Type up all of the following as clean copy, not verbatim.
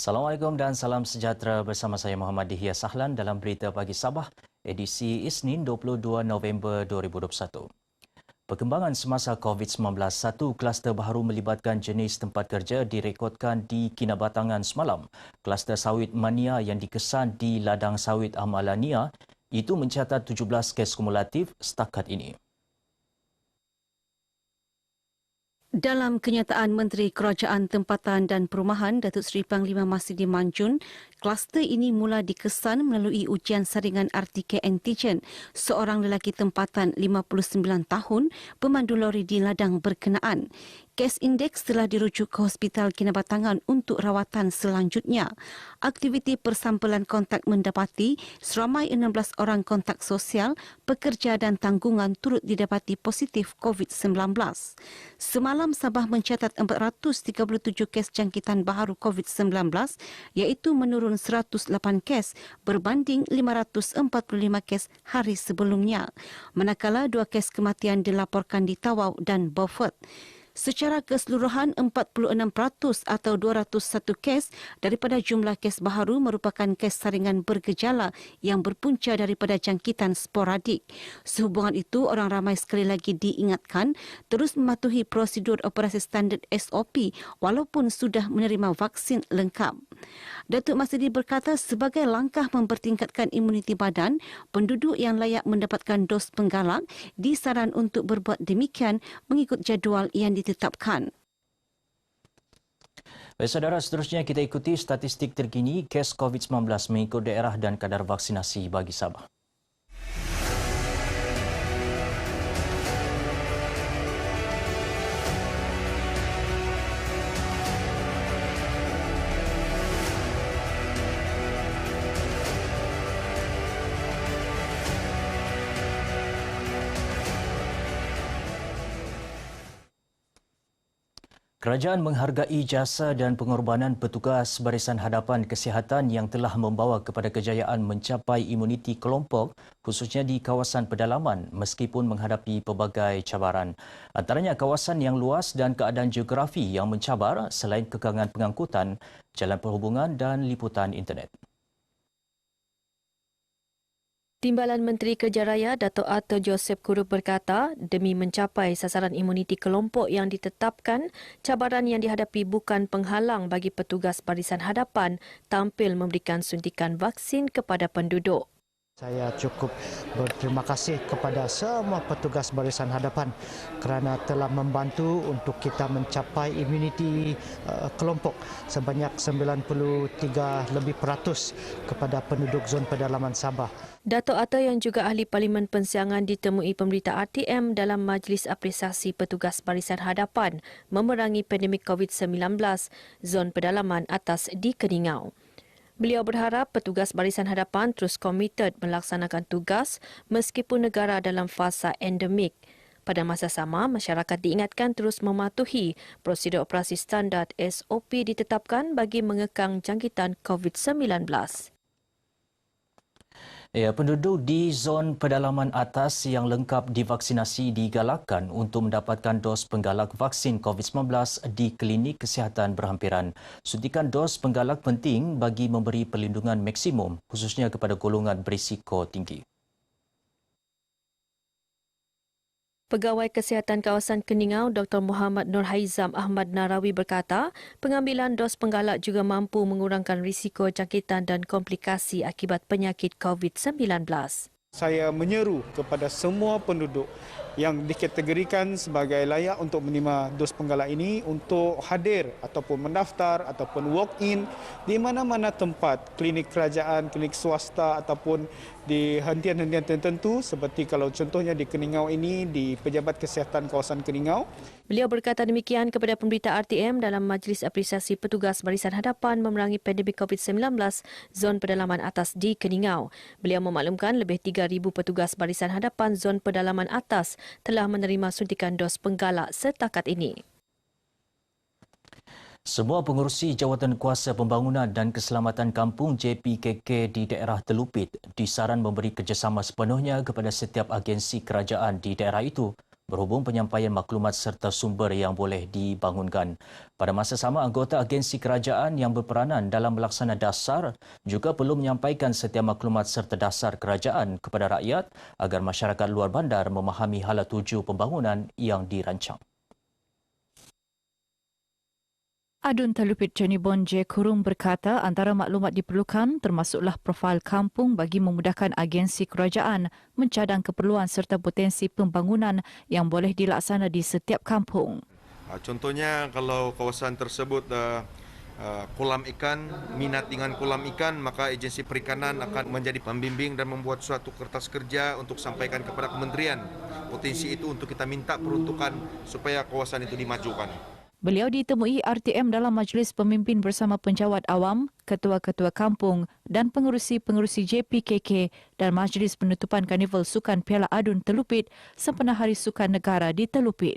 Assalamualaikum dan salam sejahtera bersama saya Muhammad Dihya Sahlan dalam Berita Pagi Sabah, edisi Isnin 22 November 2021. Perkembangan semasa COVID-19, satu kluster baru melibatkan jenis tempat kerja direkodkan di Kinabatangan semalam. Kluster sawit Mania yang dikesan di ladang sawit Amalania itu mencatat 17 kes kumulatif setakat ini. Dalam kenyataan Menteri Kerajaan Tempatan dan Perumahan Datuk Seri Panglima Masidi Manjun, kluster ini mula dikesan melalui ujian saringan RTK antigen seorang lelaki tempatan 59 tahun pemandu lori di ladang berkenaan. Kes indeks telah dirujuk ke Hospital Kinabatangan untuk rawatan selanjutnya. Aktiviti persampelan kontak mendapati seramai 16 orang kontak sosial, pekerja dan tanggungan turut didapati positif COVID-19. Semalam Sabah mencatat 437 kes jangkitan baharu COVID-19 iaitu menurun 108 kes berbanding 545 kes hari sebelumnya. Manakala 2 kes kematian dilaporkan di Tawau dan Beaufort. Secara keseluruhan, 46% atau 201 kes daripada jumlah kes baharu merupakan kes saringan bergejala yang berpunca daripada jangkitan sporadik. Sehubungan itu, orang ramai sekali lagi diingatkan terus mematuhi prosedur operasi standard SOP walaupun sudah menerima vaksin lengkap. Datuk Masidi berkata sebagai langkah mempertingkatkan imuniti badan, penduduk yang layak mendapatkan dos penggalak disaran untuk berbuat demikian mengikut jadual yang ditetapkan. Baik saudara, seterusnya kita ikuti statistik terkini kes COVID-19 mengikut daerah dan kadar vaksinasi bagi Sabah. Kerajaan menghargai jasa dan pengorbanan petugas Barisan Hadapan Kesihatan yang telah membawa kepada kejayaan mencapai imuniti kelompok khususnya di kawasan pedalaman meskipun menghadapi pelbagai cabaran. Antaranya kawasan yang luas dan keadaan geografi yang mencabar selain kekangan pengangkutan, jalan perhubungan dan liputan internet. Timbalan Menteri Kerja Raya Dato' Arthur Joseph Kurup berkata, demi mencapai sasaran imuniti kelompok yang ditetapkan, cabaran yang dihadapi bukan penghalang bagi petugas Barisan Hadapan tampil memberikan suntikan vaksin kepada penduduk. Saya cukup berterima kasih kepada semua petugas Barisan Hadapan kerana telah membantu untuk kita mencapai imuniti kelompok sebanyak 93% kepada penduduk zon pedalaman Sabah. Dato' Arthur yang juga ahli Parlimen Pensiangan ditemui pemberita RTM dalam Majlis Apresiasi Petugas Barisan Hadapan memerangi pandemik COVID-19 zon pedalaman atas di Keningau. Beliau berharap petugas Barisan Hadapan terus komited melaksanakan tugas meskipun negara dalam fasa endemik. Pada masa sama, masyarakat diingatkan terus mematuhi prosedur operasi standard SOP ditetapkan bagi mengekang jangkitan COVID-19. Ya, penduduk di zon pedalaman atas yang lengkap divaksinasi digalakkan untuk mendapatkan dos penggalak vaksin COVID-19 di klinik kesihatan berhampiran. Suntikan dos penggalak penting bagi memberi perlindungan maksimum khususnya kepada golongan berisiko tinggi. Pegawai Kesihatan Kawasan Keningau Dr. Muhammad Nur Haizam Ahmad Narawi berkata, pengambilan dos penggalak juga mampu mengurangkan risiko jangkitan dan komplikasi akibat penyakit COVID-19. Saya menyeru kepada semua penduduk yang dikategorikan sebagai layak untuk menerima dos penggalak ini untuk hadir ataupun mendaftar ataupun walk-in di mana-mana tempat, klinik kerajaan, klinik swasta ataupun di hentian-hentian tertentu seperti kalau contohnya di Keningau ini di Pejabat Kesihatan Kawasan Keningau. Beliau berkata demikian kepada pemberita RTM dalam Majlis Apresiasi Petugas Barisan Hadapan memerangi pandemik COVID-19 zon pedalaman atas di Keningau. Beliau memaklumkan lebih 3,000 petugas Barisan Hadapan zon pedalaman atas telah menerima suntikan dos penggalak setakat ini. Semua pengerusi Jawatan Kuasa Pembangunan dan Keselamatan Kampung JPKK di daerah Telupit disaran memberi kerjasama sepenuhnya kepada setiap agensi kerajaan di daerah itu berhubung penyampaian maklumat serta sumber yang boleh dibangunkan. Pada masa sama, anggota agensi kerajaan yang berperanan dalam melaksana dasar juga perlu menyampaikan setiap maklumat serta dasar kerajaan kepada rakyat agar masyarakat luar bandar memahami hala tuju pembangunan yang dirancang. Adun Telupit Johnny Bon J. Kurung berkata antara maklumat diperlukan termasuklah profil kampung bagi memudahkan agensi kerajaan mencadang keperluan serta potensi pembangunan yang boleh dilaksana di setiap kampung. Contohnya kalau kawasan tersebut kolam ikan, minat dengan kolam ikan, maka agensi perikanan akan menjadi pembimbing dan membuat suatu kertas kerja untuk sampaikan kepada kementerian. Potensi itu untuk kita minta peruntukan supaya kawasan itu dimajukan. Beliau ditemui RTM dalam majlis pemimpin bersama penjawat awam, ketua-ketua kampung dan pengerusi-pengerusi JPKK dan majlis penutupan Karnival Sukan Piala Adun Telupit sempena Hari Sukan Negara di Telupit.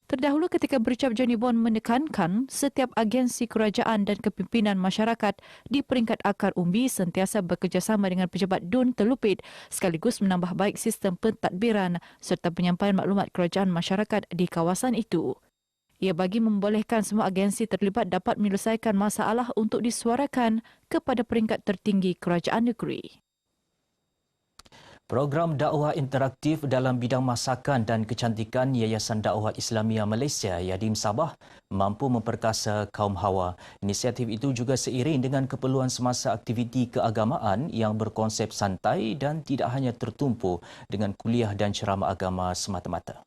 Terdahulu ketika berucap, Johnny Bon menekankan setiap agensi kerajaan dan kepimpinan masyarakat di peringkat akar umbi sentiasa bekerjasama dengan pejabat DUN Telupit sekaligus menambah baik sistem pentadbiran serta penyampaian maklumat kerajaan masyarakat di kawasan itu. Ia bagi membolehkan semua agensi terlibat dapat menyelesaikan masalah untuk disuarakan kepada peringkat tertinggi kerajaan negeri. Program dakwah interaktif dalam bidang masakan dan kecantikan Yayasan Dakwah Islamiyah Malaysia Yadim Sabah mampu memperkasa kaum hawa. Inisiatif itu juga seiring dengan keperluan semasa aktiviti keagamaan yang berkonsep santai dan tidak hanya tertumpu dengan kuliah dan ceramah agama semata-mata.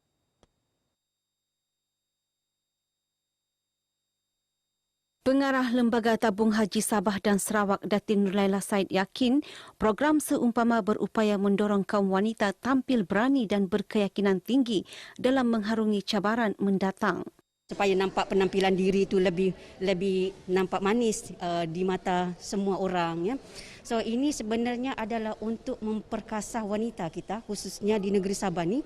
Pengarah Lembaga Tabung Haji Sabah dan Sarawak Datin Nurlaila Said yakin program seumpama berupaya mendorong kaum wanita tampil berani dan berkeyakinan tinggi dalam mengharungi cabaran mendatang. Supaya nampak penampilan diri itu lebih nampak manis di mata semua orang, ya. So ini sebenarnya adalah untuk memperkasa wanita kita khususnya di negeri Sabah ni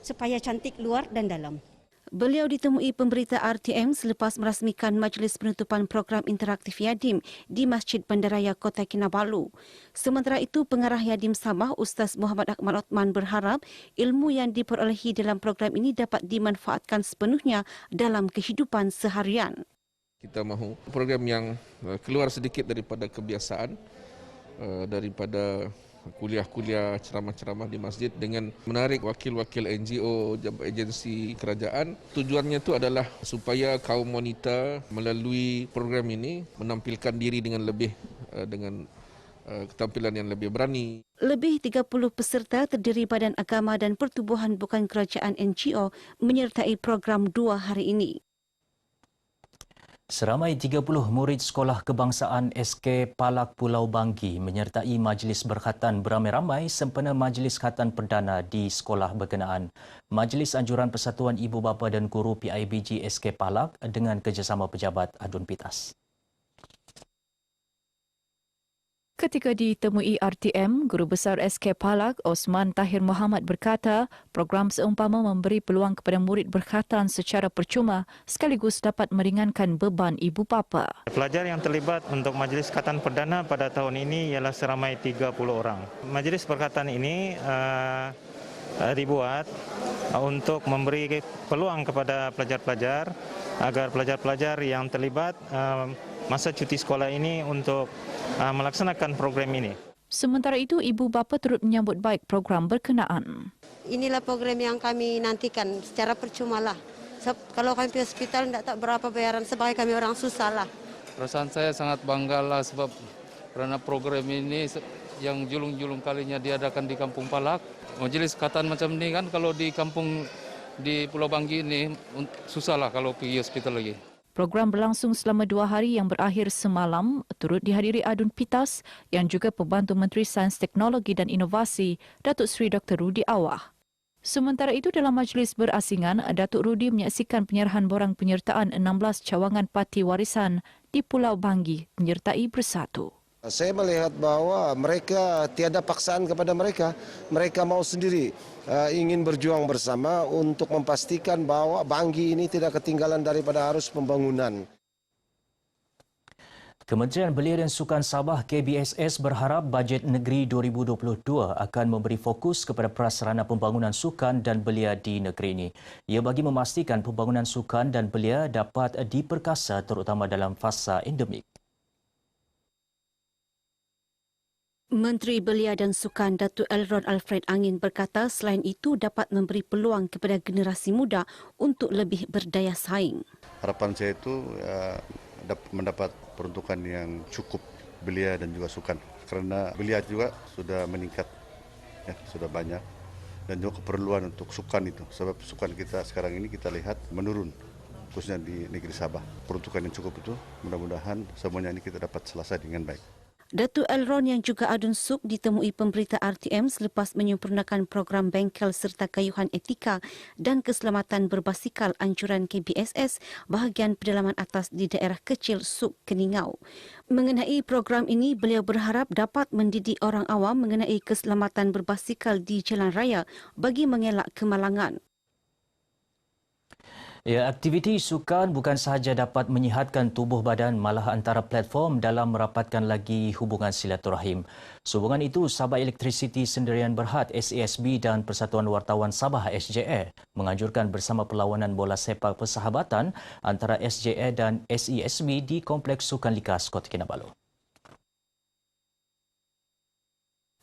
supaya cantik luar dan dalam. Beliau ditemui pemberita RTM selepas merasmikan majlis penutupan program interaktif Yadim di Masjid Bandaraya Kota Kinabalu. Sementara itu, pengarah Yadim Sabah Ustaz Muhammad Akmal Othman berharap ilmu yang diperolehi dalam program ini dapat dimanfaatkan sepenuhnya dalam kehidupan seharian. Kita mahu program yang keluar sedikit daripada kebiasaan, daripada kuliah-kuliah ceramah-ceramah di masjid dengan menarik wakil-wakil NGO, agensi kerajaan. Tujuannya itu adalah supaya kaum wanita melalui program ini menampilkan diri dengan ketampilan yang lebih berani. Lebih 30 peserta terdiri Badan Agama dan Pertubuhan Bukan Kerajaan NGO menyertai program 2 hari ini. Seramai 30 murid Sekolah Kebangsaan SK Palak Pulau Banggi menyertai majlis berkhatan beramai-ramai sempena majlis khatan perdana di sekolah berkenaan. Majlis Anjuran Persatuan Ibu Bapa dan Guru PIBG SK Palak dengan kerjasama pejabat Adun Pitas. Ketika ditemui RTM, Guru Besar SK Palak Osman Tahir Muhammad berkata program seumpama memberi peluang kepada murid berkhatan secara percuma sekaligus dapat meringankan beban ibu bapa. Pelajar yang terlibat untuk majlis khatan perdana pada tahun ini ialah seramai 30 orang. Majlis berkhatan ini dibuat untuk memberi peluang kepada pelajar-pelajar agar pelajar-pelajar yang terlibat masa cuti sekolah ini untuk melaksanakan program ini. Sementara itu, ibu bapa turut menyambut baik program berkenaan. Inilah program yang kami nantikan secara percuma lah. Kalau kami pergi hospital tidak tahu berapa bayaran sebagai kami orang susah lah. Perasaan saya sangat bangga lah sebab kerana program ini yang julung-julung kalinya diadakan di Kampung Palak. Majlis khatan macam ni kan kalau di kampung di Pulau Banggi ini susah lah kalau pergi hospital lagi. Program berlangsung selama 2 hari yang berakhir semalam turut dihadiri Adun Pitas yang juga Pembantu Menteri Sains Teknologi dan Inovasi Datuk Seri Dr. Rudi Awah. Sementara itu dalam majlis berasingan, Datuk Rudi menyaksikan penyerahan borang penyertaan 16 cawangan parti warisan di Pulau Banggi menyertai Bersatu. Saya melihat bahawa mereka tiada paksaan kepada mereka. Mereka mau sendiri ingin berjuang bersama untuk memastikan bahawa Banggi ini tidak ketinggalan daripada arus pembangunan. Kementerian Belia dan Sukan Sabah KBSS berharap bajet negeri 2022 akan memberi fokus kepada prasarana pembangunan sukan dan belia di negeri ini. Ia bagi memastikan pembangunan sukan dan belia dapat diperkasa terutama dalam fasa endemik. Menteri Belia dan Sukan Datuk Elron Alfred Angin berkata selain itu dapat memberi peluang kepada generasi muda untuk lebih berdaya saing. Harapan saya itu mendapat peruntukan yang cukup belia dan juga sukan. Kerana belia juga sudah meningkat, ya, sudah banyak. Dan juga keperluan untuk sukan itu. Sebab sukan kita sekarang ini kita lihat menurun, khususnya di negeri Sabah. Peruntukan yang cukup itu mudah-mudahan semuanya ini kita dapat selesai dengan baik. Datuk Elron yang juga adun suk ditemui pemberita RTM selepas menyempurnakan program bengkel serta kayuhan etika dan keselamatan berbasikal anjuran KBSS bahagian pedalaman atas di daerah kecil Suk Keningau. Mengenai program ini, beliau berharap dapat mendidik orang awam mengenai keselamatan berbasikal di jalan raya bagi mengelak kemalangan. Ya, aktiviti sukan bukan sahaja dapat menyihatkan tubuh badan, malah antara platform dalam merapatkan lagi hubungan silaturahim. Sehubungan itu, Sabah Elektrisiti Sendirian Berhad SASB dan Persatuan Wartawan Sabah SJA menganjurkan bersama perlawanan bola sepak persahabatan antara SJA dan SESB di Kompleks Sukan Likas Kota Kinabalu.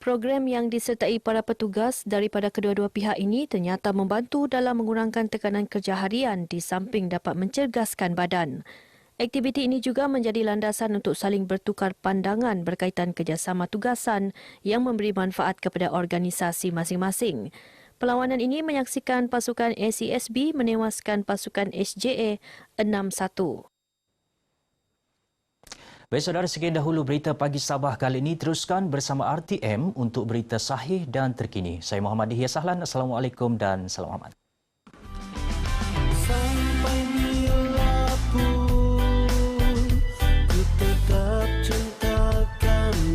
Program yang disertai para petugas daripada kedua-dua pihak ini ternyata membantu dalam mengurangkan tekanan kerja harian di samping dapat mencerdaskan badan. Aktiviti ini juga menjadi landasan untuk saling bertukar pandangan berkaitan kerjasama tugasan yang memberi manfaat kepada organisasi masing-masing. Perlawanan ini menyaksikan pasukan SESB menewaskan pasukan SJA 6-1. Baik saudara, sekian dahulu berita pagi Sabah kali ini. Teruskan bersama RTM untuk berita sahih dan terkini. Saya Muhammad Dihya Sahlan. Assalamualaikum dan salam hormat.